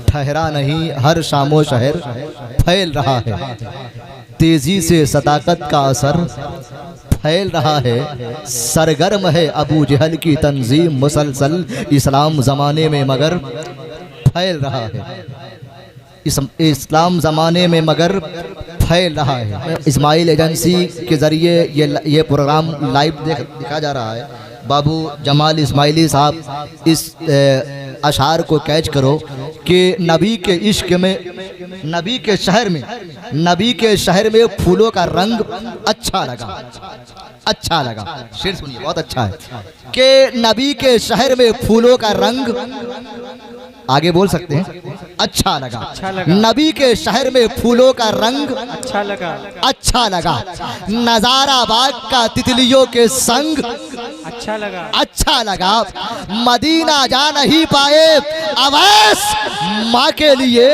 ठहरा नहीं हर शामो शहर फैल रहा है, तेजी से सदाकत का असर फैल रहा है। सरगर्म है अबू जहल की तंजीम मुसलसल इस्लाम ज़माने में मगर फैल रहा है, इस्लाम ज़माने में मगर फैल रहा है। इस्माइल एजेंसी के ज़रिए ये प्रोग्राम लाइव दिखा जा रहा है। बाबू जमाल इस्माइली साहब इस अशार को कैच करो कि नबी के इश्क में, नबी के शहर में फूलों का रंग अच्छा लगा। शेर सुनिए, बहुत अच्छा है कि नबी के शहर में फूलों का रंग, आगे बोल सकते हैं, अच्छा लगा। नबी के शहर में फूलों का रंग अच्छा लगा। नजारा बाग का तितलियों के संग अच्छा लगा। मदीना जा नहीं पाए अवैस माँ के लिए,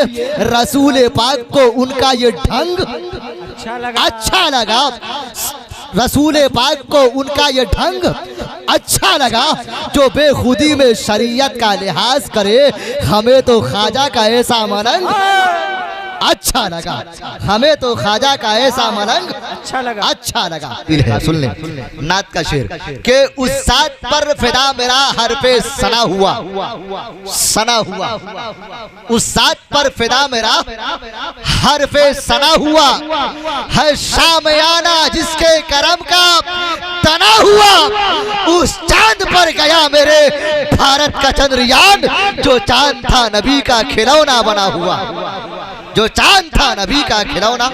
रसूल पाक को उनका ये ढंग अच्छा लगा। रसूल पाक को उनका ये ढंग अच्छा लगा। जो बेखुदी में शरीयत का लिहाज करे, हमें तो ख्वाजा का ऐसा मलंग अच्छा लगा। हमें तो ख्वाजा का ऐसा मलंग अच्छा लगा। सुन ले नात का शेर के उस साथ पर फिदा मेरा हर पे सना हुआ। उस साथ पर फिदा मेरा हर पे सना हुआ है। शामयाना जिसके करम का तना हुआ, उस चांद पर गया मेरे भारत का चंद्रयान, जो चांद था नबी का खिलौना बना हुआ। जो चांद था नबी का खिलौना।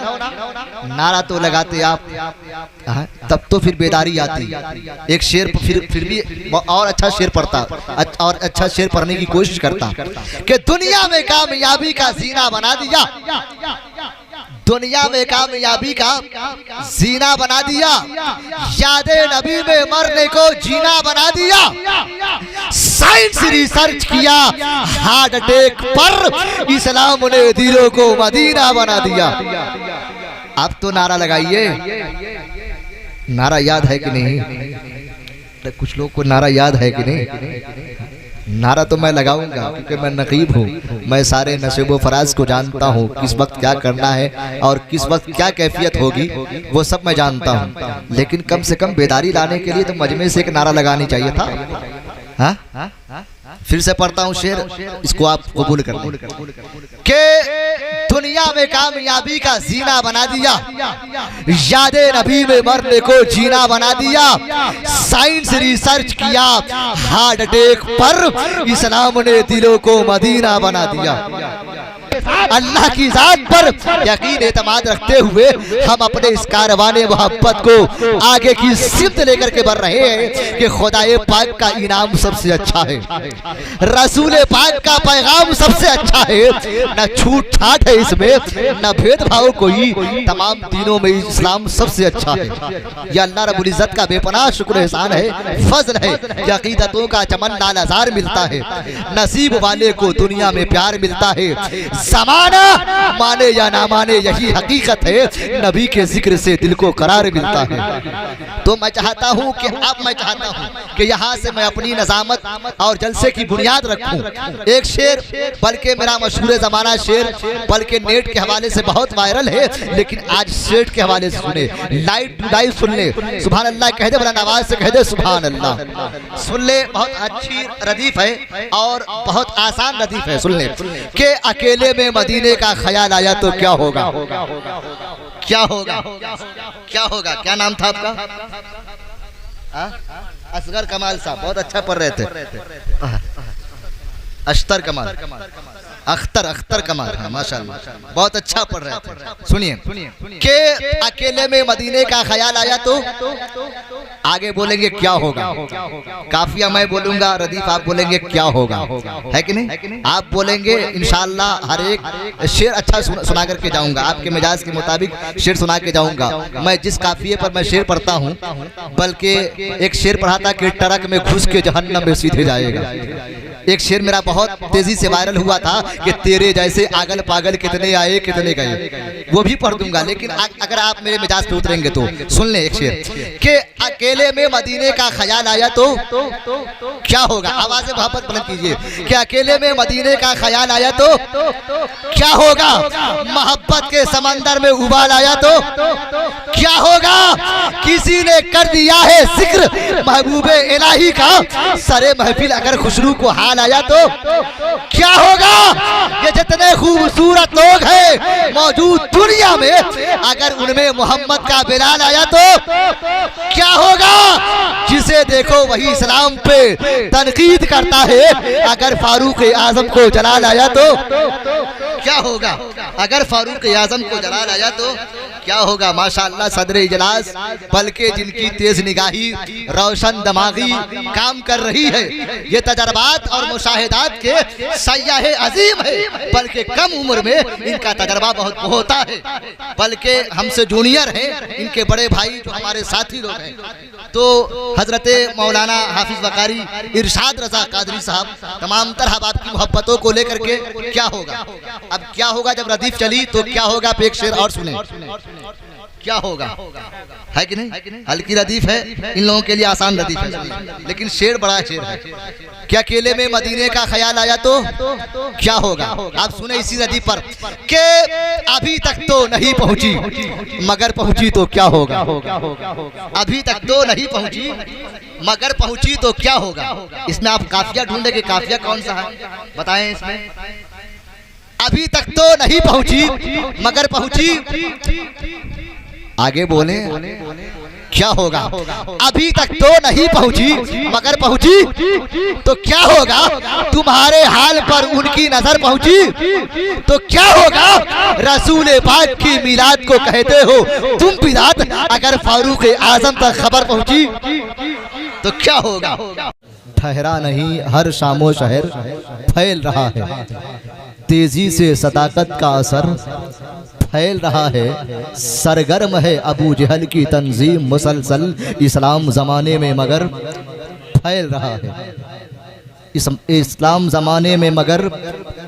नारा तो लगाते आप, तब तो फिर बेदारी आती। एक शेर फिर भी और अच्छा शेर पढ़ता और अच्छा शेर पढ़ने की कोशिश करता कि दुनिया में कामयाबी का जीना बना दिया, दुनिया में कामयाबी का जीना बना दिया, यादे नबी में मरने को जीना बना दिया। साइंस रिसर्च किया, हार्ट अटैक पर इस्लाम ने दिलों को मदीना बना दिया। अब तो नारा लगाइए, नारा याद है कि नहीं? कुछ लोग को नारा याद है कि नहीं? नारा तो मैं लगाऊंगा क्योंकि मैं नकीब हूँ। मैं सारे नसीब व फराज को जानता हूँ, किस वक्त क्या करना है और किस वक्त क्या कैफियत होगी वो सब मैं जानता हूँ। लेकिन कम से कम बेदारी लाने के लिए तो मजमे से एक नारा लगानी चाहिए था। हाँ? फिर से पढ़ता हूँ शेर, इसको आप कबूल कर लें कि दुनिया में कामयाबी का जीना बना दिया, यादे नबी में मरने को जीना बना दिया। साइंस रिसर्च किया, हार्ट अटैक पर इस्लाम ने दिलों को मदीना बना दिया। अल्लाह की जात पर यकीन एतमाद रखते हुए हम अपने इस कारवाने मोहब्बत को आगे की सिमत लेकर के बढ़ रहे हैं कि खुदाए पाक का इनाम सबसे अच्छा है, रसूल पाक का पैगाम सबसे अच्छा है। न छूट छाट है इसमें, न भेदभाव कोई, तमाम दिनों में इस्लाम सबसे अच्छा है। यह अल्लाह रब्बुल इज्जत का बेपनाह शुक्र एहसान है, फजल है। अकीदतों का चमन लालजार मिलता है, नसीब वाले को दुनिया में प्यार मिलता है। ज़माना माने या ना माने यही हकीकत है, नबी के जिक्र से दिल को करार मिलता है। तो मैं चाहता हूँ कि यहाँ से मैं अपनी नज़ामत और जलसे की बुनियाद रखूँ। एक शेर, बल्कि मेरा मशहूर ज़माना शेर, बल्कि नेट के हवाले से बहुत वायरल है, लेकिन आज शेर के हवाले से सुने, लाइव टू लाइव सुन ले। सुभान अल्लाह कह दे, बुलंद आवाज से कह दे सुभान अल्लाह। सुन ले, बहुत अच्छी रदीफ है और बहुत आसान रदीफ है। सुन ले कि अकेले में मदीने का ख्याल आया तो क्या होगा? क्या होगा? क्या होगा? क्या नाम था आपका? असगर कमाल साहब, बहुत अच्छा पढ़ रहे थे। अख्तर कमाल, अख्तर कमाल, हाँ माशाल्लाह, बहुत अच्छा पढ़ रहे थे। सुनिए कि अकेले में मदीने का ख्याल आया तो आगे बोलेंगे क्या होगा। काफिया मैं बोलूंगा, रदीफ आप बोलेंगे क्या होगा, है कि नहीं? आप बोलेंगे इंशाअल्लाह। हर एक शेर अच्छा सुना करके जाऊंगा, आपके मिजाज के मुताबिक शेर सुना के जाऊंगा। मैं जिस काफिये पर मैं शेर पढ़ता हूँ, बल्कि एक शेर पढ़ा था कि ट्रक में घुस के जहन्नम में सीधे जाएगा। एक शेर मेरा बहुत तेजी से वायरल हुआ था कि तेरे जैसे आगल पागल कितने आए कितने गए, वो भी पढ़ दूंगा, लेकिन अगर आप मेरे मिजाज पे उतरेंगे तो सुन ले एक शेर कि अकेले में मदीने का ख्याल आया तो क्या होगा। आवाज से मोहब्बत बुलंद कीजिए कि अकेले में मदीने का ख्याल आया तो क्या होगा, मोहब्बत के समंदर में उबाल आया तो क्या होगा, किसी ने कर दिया है जिक्र महबूबे इलाही का, सरे महफिल अगर खुशरू को हाल आया तो क्या होगा। ये जितने खूबसूरत लोग हैं मौजूद दुनिया में, अगर उनमें मोहम्मद का बिलाल आया तो क्या होगा। जिसे देखो वही इस्लाम पे तनकीद करता है, अगर फारूक आजम को जलाल आया तो क्या होगा, अगर फारूक आजम को जलाल आया तो क्या होगा। माशाअल्लाह सदरे इजलास बल्कि जिनकी तेज निगाही रोशन दिमागी काम कर रही है, ये तजर्बात और मुशाहिदात के सयाहे अजीम है, बल्कि कम उम्र में इनका तजर्बा बहुत होता है, बल्कि हमसे जूनियर हैं इनके बड़े भाई जो हमारे साथी लोग हैं। तो हजरते मौलाना हाफिज वकारी इरशाद रजा कादरी साहब तमाम तरह आपकी मोहब्बतों को लेकर के क्या होगा, अब क्या होगा जब रदीफ चली तो क्या होगा। आप एक शेर और सुने क्या होगा, है कि नहीं। हल्की रदीफ है, इन लोगों के लिए आसान रदीफ है, लेकिन शेर बड़ा शेर है। क्या अकेले में मदीने का ख्याल आया तो क्या होगा। आप सुने इसी रदीफ पर कि अभी तक तो नहीं पहुंची मगर पहुंची तो क्या होगा, अभी तक तो नहीं पहुंची मगर पहुंची तो क्या होगा। इसमें आप काफिया ढूंढे कि काफिया कौन सा है, बताएं इसमें। अभी तक तो नहीं पहुंची मगर पहुंची, आगे बोले क्या होगा। अभी तक तो नहीं पहुंची मगर पहुंची तो क्या होगा। तुम्हारे हाल पर उनकी नजर पहुंची तो क्या होगा। रसूल पाक की मिलाद को कहते हो तुम बिदात, अगर फारूक आजम तक खबर पहुंची तो क्या होगा। ठहरा नहीं हर शामो शहर फैल रहा है, तेजी से सदाकत का असर फैल रहा है। सरगर्म है अबू जहल की तंजीम मुसलसल, इस्लाम ज़माने में मगर फैल रहा है, इस्लाम ज़माने में मगर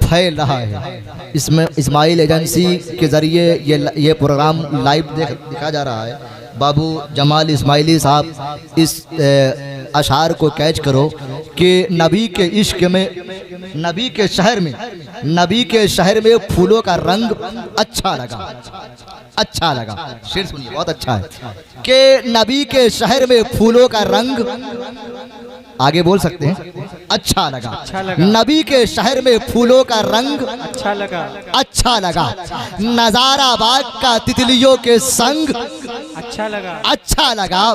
फैल रहा है। इसमें इस्माइल एजेंसी के ज़रिए ये प्रोग्राम लाइव दिखा जा रहा है। बाबू जमाल इस्माइली साहब इस अशार को कैच करो कि नबी के इश्क में, नबी के शहर में फूलों का रंग अच्छा लगा। शेर सुनिए बहुत अच्छा है कि नबी के शहर में फूलों का रंग, आगे बोल सकते हैं अच्छा लगा। नबी के शहर में फूलों का रंग अच्छा लगा। नजारा बाग का तितलियों के संग अच्छा लगा।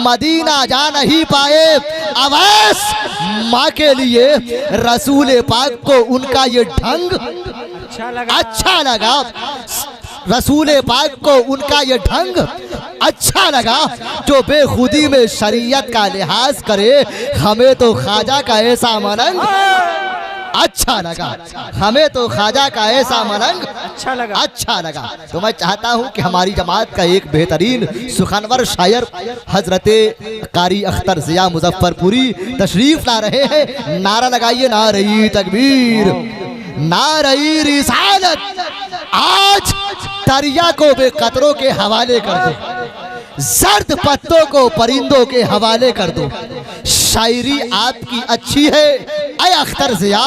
मदीना जा नहीं पाए अवैस माँ के लिए, रसूल पाक को उनका ये ढंग अच्छा लगा। रसूल पाक को उनका ये ढंग अच्छा लगा। जो बेखुदी में शरीयत का लिहाज करे, हमें तो ख्वाजा का ऐसा मलंग अच्छा लगा, हमें तो ख्वाजा का ऐसा मलंग अच्छा लगा। तो मैं चाहता हूं कि हमारी जमात का एक बेहतरीन सुखनवर शायर हजरते कारी अख्तर जिया मुजफ्फरपुरी तशरीफ ला रहे हैं। नारा लगाइए, नारे तकबीर, नारे रिसालत। आज दरिया को बेकतरों के हवाले कर दो, जर्द पत्तों को परिंदों के हवाले कर दो। शायरी आपकी अच्छी है ऐ अख्तर जिया,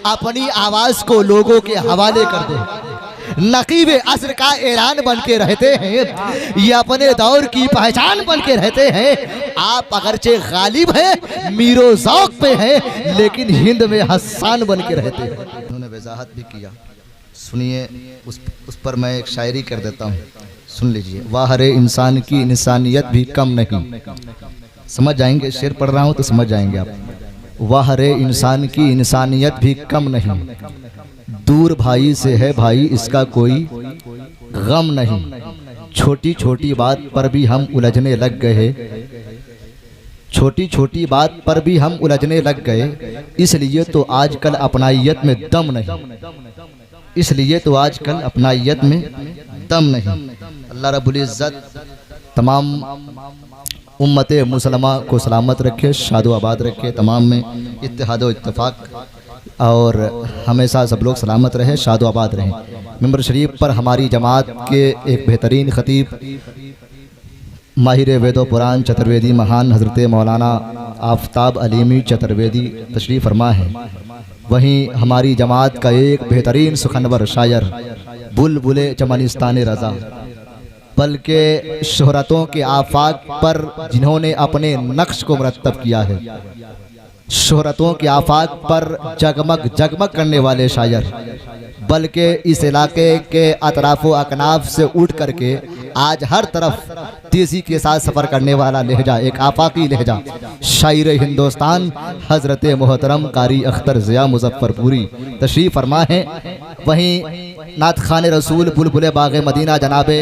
अपनी आवाज को लोगों के हवाले कर दो। नकीब असर का ऐलान बन के रहते हैं, ये अपने दौर की पहचान बन के रहते हैं। आप अगरचे गालिब हैं, मीरो ज़ौक़ पे हैं, लेकिन हिंद में हसान बन के रहते हैं। उन्होंने वजाहत भी किया, सुनिए उस पर मैं एक शायरी कर देता हूँ, सुन लीजिए। वाहरे इंसान की इंसानियत भी कम नहीं, समझ जाएंगे, शेर पढ़ रहा हूँ तो समझ जाएंगे आप। वाहरे इंसान की इंसानियत भी कम नहीं, दूर भाई से है भाई इसका कोई गम नहीं। छोटी छोटी बात पर भी हम उलझने लग गए, छोटी छोटी बात पर भी हम उलझने लग गए, इसलिए तो आजकल अपनाइयत में दम नहीं, इसलिए तो आजकल अपनाइयत में दम नहीं। अल्लाह रब्बुल इज़्ज़त तमाम उम्मत मुसलमा को सलामत रखे, शादो आबाद रखे, तमाम में इत्तेहाद व इत्तफाक और हमेशा सब लोग सलामत रहें, शादो आबाद रहें। मिंबर शरीफ पर हमारी जमात के एक बेहतरीन ख़तीब माहिर वेदो पुराण चतुर्वेदी महान हज़रत मौलाना आफ्ताब अलीमी चतुर्वेदी तशरीफ़ फरमा है। वहीं हमारी जमात का एक बेहतरीन सुखनवर शायर बुलबुले चमनिस्तान रज़ा, बल्कि शोहरतों के आफाक पर जिन्होंने अपने नक्श को मरतब किया है, शोहरतों के आफाक पर जगमग जगमग करने वाले शायर, बल्कि इस इलाके के अतराफ़ो अकनाफ से उठ करके आज हर तरफ तेज़ी के साथ सफ़र करने वाला लहजा, एक आफाकी लहजा, शायर हिंदुस्तान हज़रत मोहतरम कारी अख्तर ज़िया मुज़फ़्फ़रपुरी तशरीफ़ फरमा है। वहीं नात खान रसूल बुलबुले बाग़ मदीना जनाबे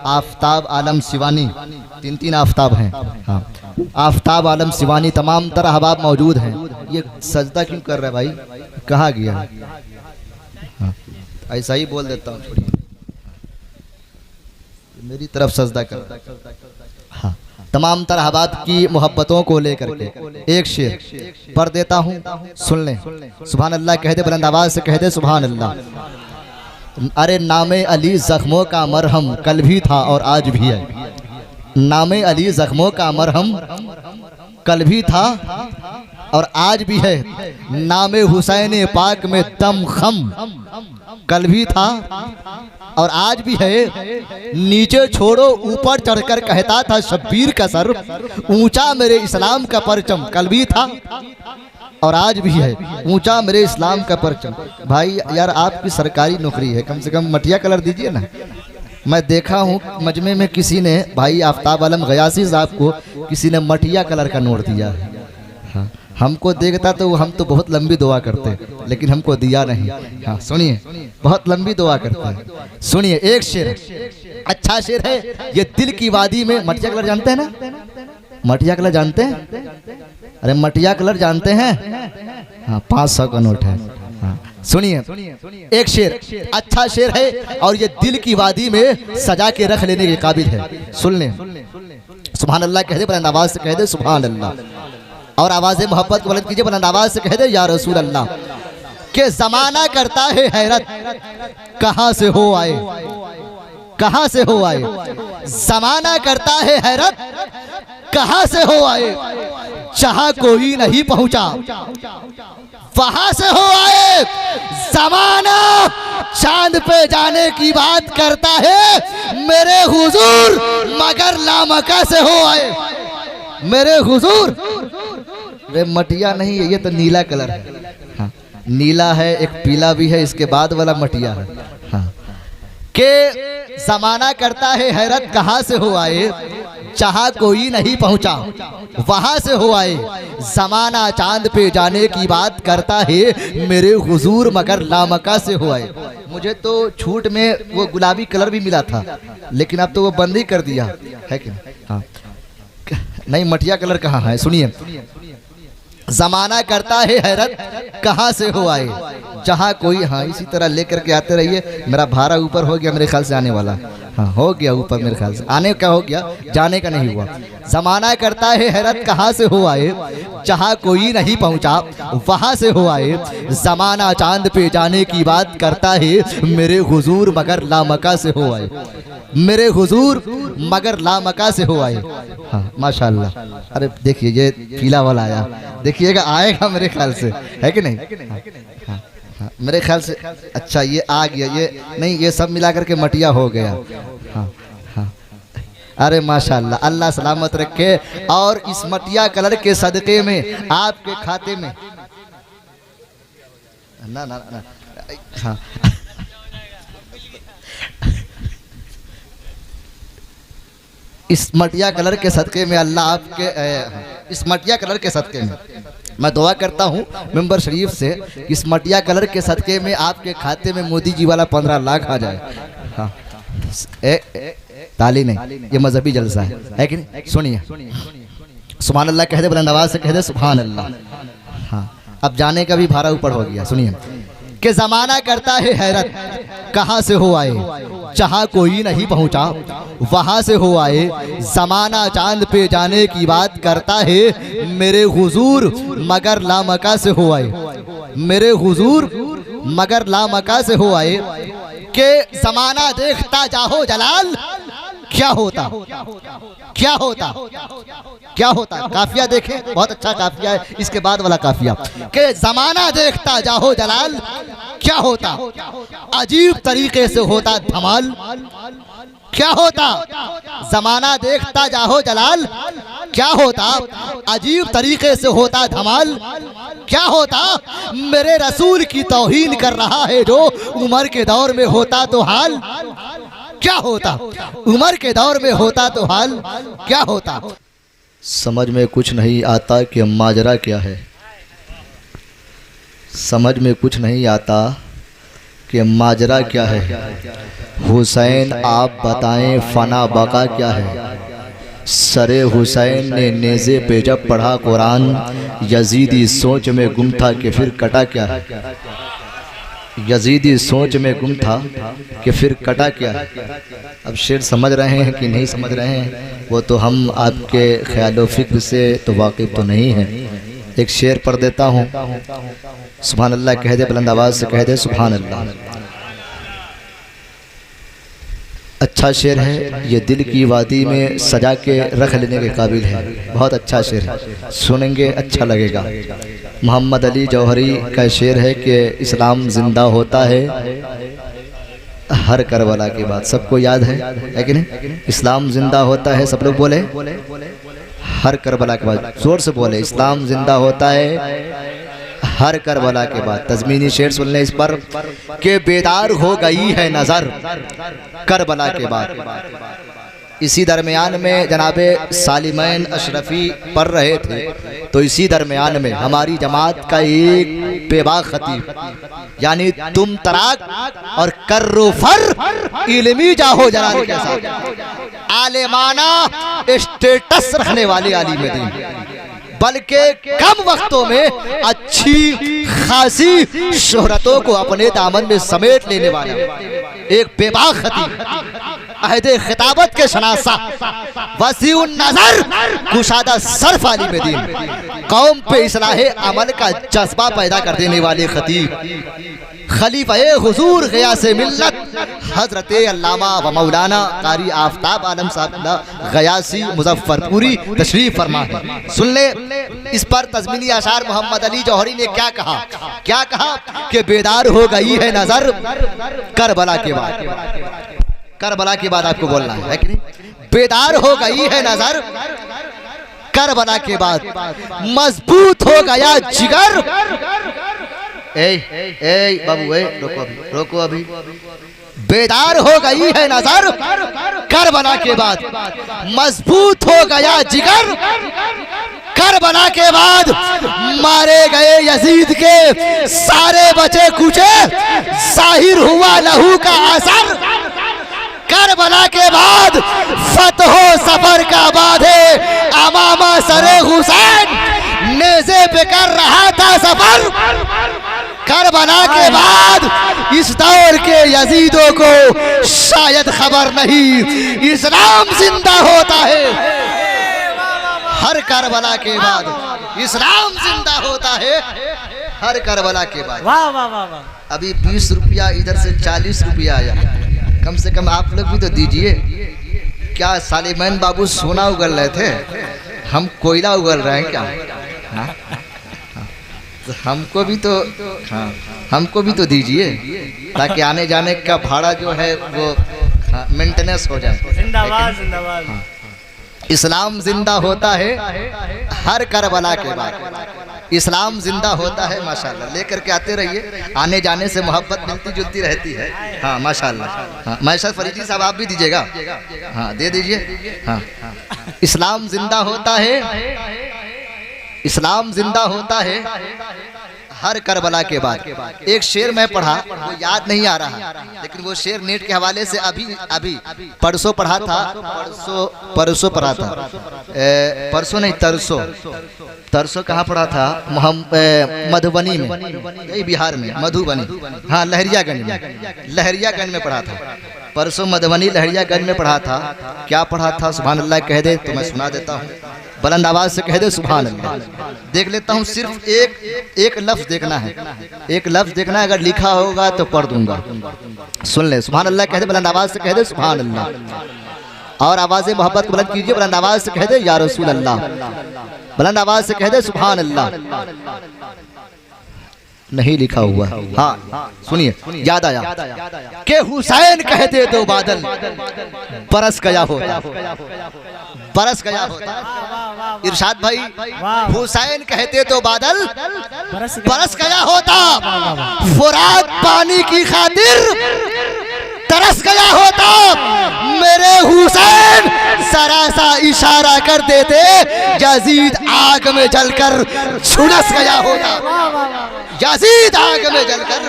आफ्ताब आलम सिवानी, तीन आफ्ताब हैं, हाँ, आफ्ताब आलम सिवानी तमाम तरह अहबाब मौजूद हैं। ये सजदा क्यों कर रहा है भाई, कहाँ गया? हाँ, ऐसा ही बोल देता हूँ, मेरी तरफ सजदा कर। हाँ, तमाम तरह अहबाब की मोहब्बतों को लेकर के एक शेर पढ़ देता हूँ, सुन लें। सुभान अल्लाह कह दे, बुलंद आवाज़ से कह दे सुभान अल्लाह। अरे नामे अली ज़ख्मों का मरहम कल भी था और आज भी है, नामे अली ज़ख्मों का मरहम कल भी था और आज भी है, नामे हुसैन पाक में दम खम कल भी था और आज भी है। नीचे छोड़ो ऊपर चढ़कर कहता था शब्बीर का सर, ऊंचा मेरे इस्लाम का परचम कल भी था और आज भी है, ऊंचा मेरे इस्लाम का परचम। भाई यार आपकी सरकारी नौकरी है, कम से कम मटिया कलर दीजिए ना। मैं देखा हूँ मजमे में किसी ने, भाई आफ्ताब आलम गयासी साहब को किसी ने मटिया कलर का नोट दिया है। हाँ, हमको देखता तो हम तो बहुत लंबी दुआ करते, लेकिन हमको दिया नहीं। हाँ सुनिए, बहुत लंबी दुआ करते हैं। सुनिए एक शेर, अच्छा शेर है ये। दिल की वादी में, मटिया कलर जानते हैं ना? मटिया कलर जानते हैं? अरे मटिया कलर जानते हैं? हाँ, 500 का नोट है। हाँ सुनिए एक शेर, अच्छा शेर है और ये दिल की वादी में सजा के रख लेने के काबिल है। सुन लें, सुभान अल्लाह कह दे, बुलंद आवाज से कह दे सुभान अल्लाह। और आवाज़ मोहब्बत को बुलंद कीजिए, बुलंद आवाज से कह दे या रसूल अल्लाह। के जमाना करता है हैरत, कहां से हो आए, कहां से हो आए। जमाना करता है हैरत, कहां से हो आए। जहां कोई नहीं पहुंचा वहां से हो आए। जमाना चांद पे जाने की बात करता है मेरे हुजूर, मगर लामका से हो आए। मेरे हुजूर, वे मटिया नहीं है, ये तो नीला कलर है। हाँ, नीला है, एक पीला भी है, इसके बाद वाला मटिया है। हाँ, के जमाना करता है हैरत, कहां से हो आए। जहां कोई नहीं पहुंचा वहां से हो आए। जमाना चांद पे जाने की बात करता है मेरे हुजूर, मगर लामका से हो आए। मुझे तो छूट में वो गुलाबी कलर भी मिला था, लेकिन अब तो वो बंद ही कर दिया है कि हाँ नहीं, मटिया कलर कहाँ है। सुनिए, जमाना करता है हैरत, कहां से हो आए। जहां कोई, हाँ इसी तरह लेकर के आते रहिए। मेरा भाड़ा ऊपर हो गया मेरे ख्याल से आने वाला। हाँ हो गया ऊपर, मेरे ख्याल से आने का हो गया, जाने का नहीं हुआ। जमाना करता है हैरत, कहां से हो आए। जहां कोई नहीं पहुंचा वहां से हो आए। जमाना चांद पे जाने की बात करता है मेरे हुजूर, मगर लामका से हो आए। मेरे हुजूर, मगर लामका से हो आए। हाँ माशाल्लाह। अरे देखिए ये पीला वाला आया, देखिएगा आएगा मेरे ख्याल से, है कि नहीं। हाँ, हाँ, मेरे ख्याल से अच्छा ये आ गया, ये नहीं, ये सब मिलाकर के मटिया हो गया। हाँ हाँ, अरे माशाल्लाह, अल्लाह सलामत रखे। और इस मटिया कलर के सदक़े में आपके खाते में ना ना ना, हाँ इस मटिया कलर के सदक़े में अल्लाह आपके, इस मटिया कलर के सदक़े में मैं दुआ करता हूँ मेंबर शरीफ से, इस मटिया कलर के सदक़े में आपके खाते में मोदी जी वाला 15 लाख आ जाए। हाँ ताली नहीं, ये मजहबी जलसा है कि नहीं। सुनिए, सुभान अल्लाह कह दे, बुलंद आवाज़ से कह दे सुभान अल्लाह। हाँ अब जाने का भी भाड़ा ऊपर हो गया। सुनिए कि जमाना करता है हैरत, कहाँ से हो आए, जहाँ कोई नहीं पहुँचा वहाँ से हो आए। जमाना चांद पे जाने की बात करता है मेरे हुजूर, मगर लामका से हो आए, मेरे हुजूर मगर लामका से हो आए। कि जमाना देखता जाहो जलाल, क्या होता क्या होता क्या होता। काफिया देखें, बहुत अच्छा काफिया है, इसके बाद वाला काफिया कि जमाना देखता जाहो जलाल, क्या होता अजीब तरीके से होता धमाल। क्या होता जमाना देखता जाहो जलाल, क्या होता अजीब तरीके से होता धमाल। क्या होता मेरे रसूल की तौहीन कर रहा है जो, उमर के दौर में होता तो हाल। क्या होता उमर के दौर में होता तो हाल क्या होता। समझ में कुछ नहीं आता कि माजरा क्या है, समझ में कुछ नहीं आता कि माजरा क्या है। हुसैन आप बताएं फना बका क्या है। सरे हुसैन ने नेज़े पे जब पढ़ा कुरान, यजीदी सोच में गुम था कि फिर कटा क्या है। यजीदी सोच में गुम था कि फिर कटा क्या है। अब शेर समझ रहे हैं कि नहीं समझ रहे हैं वो तो हम आपके ख्याल व फिक्र से तो वाकिफ़ तो नहीं हैं। एक शेर पढ़ देता हूँ, सुभान अल्लाह कह दे, बुलंद आवाज़ से कह दे सुभान अल्लाह। अच्छा शेर है ये, दिल की वादी में सजा के रख लेने के काबिल है। बहुत अच्छा शेर है, सुनेंगे अच्छा लगेगा। मोहम्मद अली जौहरी का शेर है कि इस्लाम जिंदा होता है हर करबला के बाद। सबको याद है कि नहीं? इस्लाम जिंदा होता है, सब लोग बोले हर करबला के बाद, जोर से बोले इस्लाम जिंदा होता है हर करबला के बाद। तज़मीनी शेर सुन लें इस पर कि बेदार हो गई है नज़र करबला के बाद। इसी दरमियान में जनाबे सालिमैन अशरफी पढ़ रहे थे, तो इसी दरमियान में हमारी जमात का एक बेबाक खतीब, यानी तुम तराक और कर्रो फर इल्मी जाहो जलाल के साथ आलिमाना स्टेटस रखने वाले आलिम दीन, बल्कि कम वक्तों में अच्छी खासी शोहरतों को अपने दामन में समेट लेने वाला एक बेबाक खतीब, अहदे खिताबत के शनासा, वसीउन नजर, कुशादा सर्फ आलिम दीन, कौम पे इस्लाहे अमल का जज्बा पैदा कर देने वाले खतीब, खलीफा-ए हुजूर ग़ियास-ए मिल्लत हज़रत अल्लामा व मौलाना कारी आफ्ताब आलम साहब ग़ियासी मुज़फ़्फ़रपुरी तशरीफ़ फरमा है। सुन ले इस पर तज़मीनी अशार मोहम्मद अली जौहरी ने क्या कहा। क्या कहा कि बेदार हो गई है नज़र करबला के बाद। करबला के बाद आपको बोलना है कि नहीं? बेदार हो गई है नज़र करबला के बाद, मजबूत हो गया जिगर। ए बाबू रोको अभी। बेदार हो गई है नजर करबला के बाद, मजबूत हो गया जिगर करबला के बाद। मारे गए यजीद के सारे बचे कुचे, जाहिर हुआ लहू का असर करबला के बाद। फतहो सफर का बाधे अमामा सरे हुसैन, नेज़े पे कर रहा था सफर करबला के बाद। इस दौर के यजीदों को शायद खबर नहीं, इस्लाम जिंदा होता है हर करबला के बाद। इस्लाम जिंदा होता है हर करबला के बाद। वाह वाह वाह। अभी 20 रुपया इधर से 40 रुपया आया, कम से कम आप लोग भी तो दीजिए। क्या सालिमैन बाबू सोना उगल रहे थे, हम कोयला उगल रहे हैं क्या? हाँ? तो हमको भी तो, हाँ हमको भी तो दीजिए, ताकि आने जाने का भाड़ा जो है वो मेंटेनेंस हो जाए। जिंदाबाद जिंदाबाद। हाँ। इस्लाम जिंदा होता है हर करबला के बाद। इस्लाम जिंदा होता है माशाल्लाह। लेकर के आते रहिए, आने जाने से मोहब्बत मिलती जुलती रहती है। हाँ माशाल्लाह। हाँ मैशर फरीदी साहब आप भी दीजिएगा। हाँ दे दीजिए। हाँ इस्लाम जिंदा होता है, इस्लाम जिंदा होता है हर करबला के बाद एक शेर मैं पढ़ा, वो याद नहीं आ रहा, लेकिन वो शेर नेट के हवाले से अभी परसों पढ़ा था, परसों पढ़ा था, परसों नहीं तरसों कहाँ पढ़ा था, मधुबनी में, यही बिहार में मधुबनी, हाँ लहरियागंज में पढ़ा था। परसों मधुबनी लहरियागंज में पढ़ा था। क्या पढ़ा था सुभान अल्लाह कह दे तो मैं सुना देता हूँ, बुलंद आवाज से कह दे सुभान अल्लाह। देख लेता हूँ, सिर्फ एक लफ्ज देखना है, एक लफ्ज देखना है, अगर लिखा होगा तो पढ़ दूंगा। सुन ले, सुभान अल्लाह कह दे, बुलंद आवाज से कह दे सुभान अल्लाह। और आवाज़ मोहब्बत को बुलंद कीजिए, बुलंद आवाज से कह दे या रसूल अल्लाह, बुलंद आवाज से कह दे सुभान अल्लाह। नहीं लिखा हुआ, हाँ सुनिए, याद आया कि हुसैन कहते तो बादल बरस गया होता, बरस गया होता। इरशाद भाई, हुसैन कहते तो बादल बरस गया होता, फुरात पानी की खातिर तरस गया होता। मेरे हुसैन जरा सा इशारा कर देते, यजीद आग में जलकर झुलस गया होता, यजीद आग में जलकर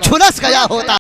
झुलस गया होता।